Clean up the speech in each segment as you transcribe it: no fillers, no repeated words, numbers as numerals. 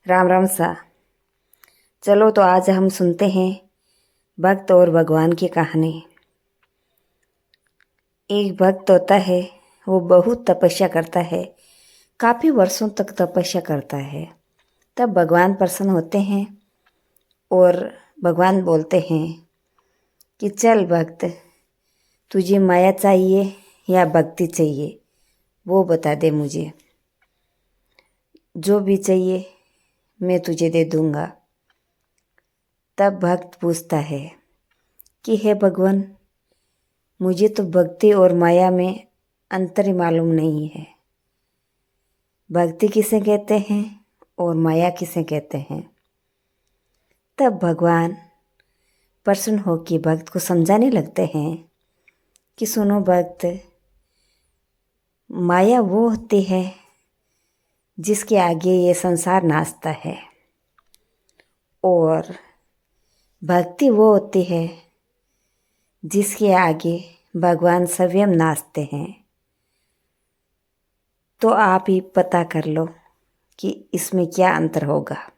राम राम सा। चलो तो आज हम सुनते हैं भक्त और भगवान की कहानी। एक भक्त होता है, वो बहुत तपस्या करता है, काफ़ी वर्षों तक तपस्या करता है। तब भगवान प्रसन्न होते हैं और भगवान बोलते हैं कि चल भक्त, तुझे माया चाहिए या भक्ति चाहिए, वो बता दे मुझे। जो भी चाहिए मैं तुझे दे दूँगा। तब भक्त पूछता है कि हे भगवान, मुझे तो भक्ति और माया में अंतर ही मालूम नहीं है। भक्ति किसे कहते हैं और माया किसे कहते हैं। तब भगवान प्रसन्न होकर भक्त को समझाने लगते हैं कि सुनो भक्त, माया वो होती है जिसके आगे ये संसार नाचता है, और भक्ति वो होती है जिसके आगे भगवान स्वयं नाचते हैं। तो आप ही पता कर लो कि इसमें क्या अंतर होगा।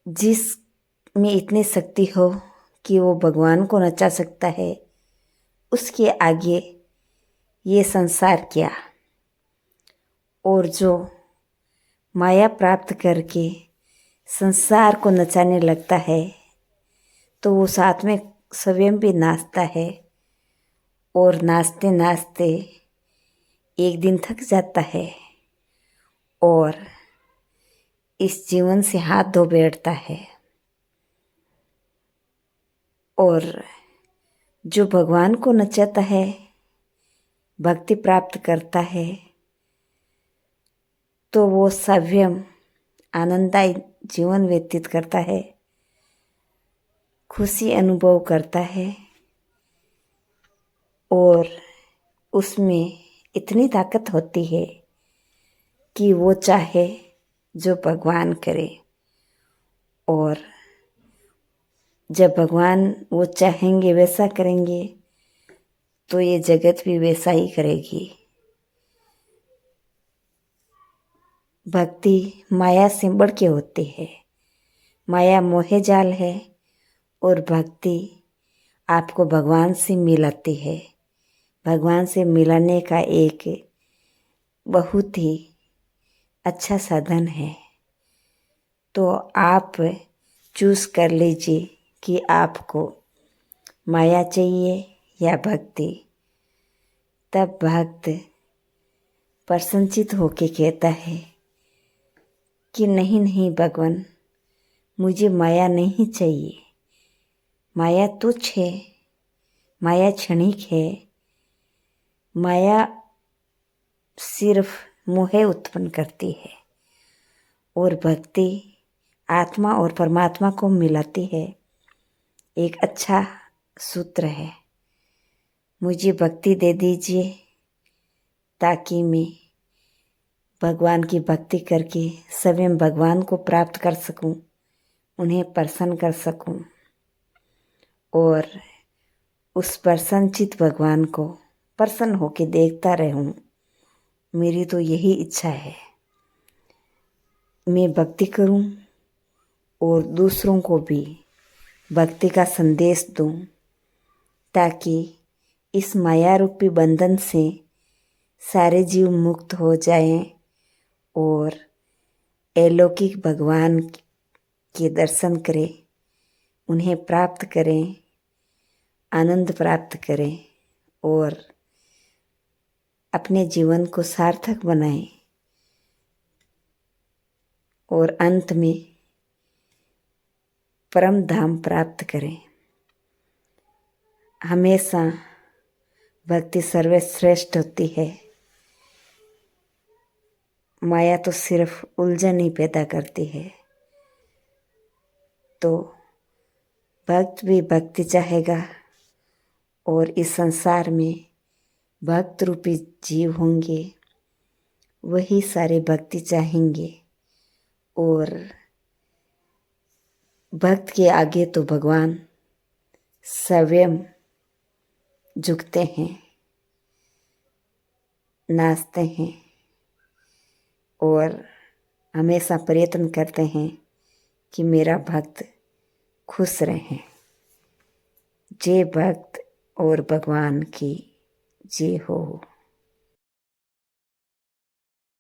जिसमें इतनी शक्ति हो कि वो भगवान को नचा सकता है, उसके आगे ये संसार क्या। और जो माया प्राप्त करके संसार को नचाने लगता है, तो वो साथ में स्वयं भी नाचता है, और नाचते नाचते एक दिन थक जाता है और इस जीवन से हाथ धो बैठता है। और जो भगवान को नचाता है, भक्ति प्राप्त करता है, तो वो स्वयं आनंददायी जीवन व्यतीत करता है, खुशी अनुभव करता है, और उसमें इतनी ताकत होती है कि वो चाहे जो भगवान करे। और जब भगवान वो चाहेंगे वैसा करेंगे, तो ये जगत भी वैसा ही करेगी। भक्ति माया से बढ़ के होती है। माया मोहे जाल है और भक्ति आपको भगवान से मिलाती है। भगवान से मिलाने का एक बहुत ही अच्छा साधन है। तो आप चूज़ कर लीजिए कि आपको माया चाहिए या भक्ति। तब भक्त प्रसन्नचित होके कहता है कि नहीं नहीं भगवान, मुझे माया नहीं चाहिए। माया तुच्छ है, माया क्षणिक है, माया सिर्फ मोह उत्पन्न करती है, और भक्ति आत्मा और परमात्मा को मिलाती है। एक अच्छा सूत्र है। मुझे भक्ति दे दीजिए ताकि मैं भगवान की भक्ति करके स्वयं भगवान को प्राप्त कर सकूं, उन्हें प्रसन्न कर सकूं, और उस प्रसन्नचित भगवान को प्रसन्न होकर देखता रहूं। मेरी तो यही इच्छा है। मैं भक्ति करूं और दूसरों को भी भक्ति का संदेश दूं, ताकि इस माया रूपी बंधन से सारे जीव मुक्त हो जाएं और अलौकिक भगवान के दर्शन करें, उन्हें प्राप्त करें, आनंद प्राप्त करें और अपने जीवन को सार्थक बनाएं, और अंत में परम धाम प्राप्त करें। हमेशा भक्ति सर्वश्रेष्ठ होती है। माया तो सिर्फ उलझन ही पैदा करती है। तो भक्त भी भक्ति चाहेगा, और इस संसार में भक्त रूपी जीव होंगे, वही सारे भक्ति चाहेंगे। और भक्त के आगे तो भगवान स्वयं झुकते हैं, नाचते हैं, और हमेशा प्रयत्न करते हैं कि मेरा भक्त खुश रहें। जय भक्त और भगवान की जय हो।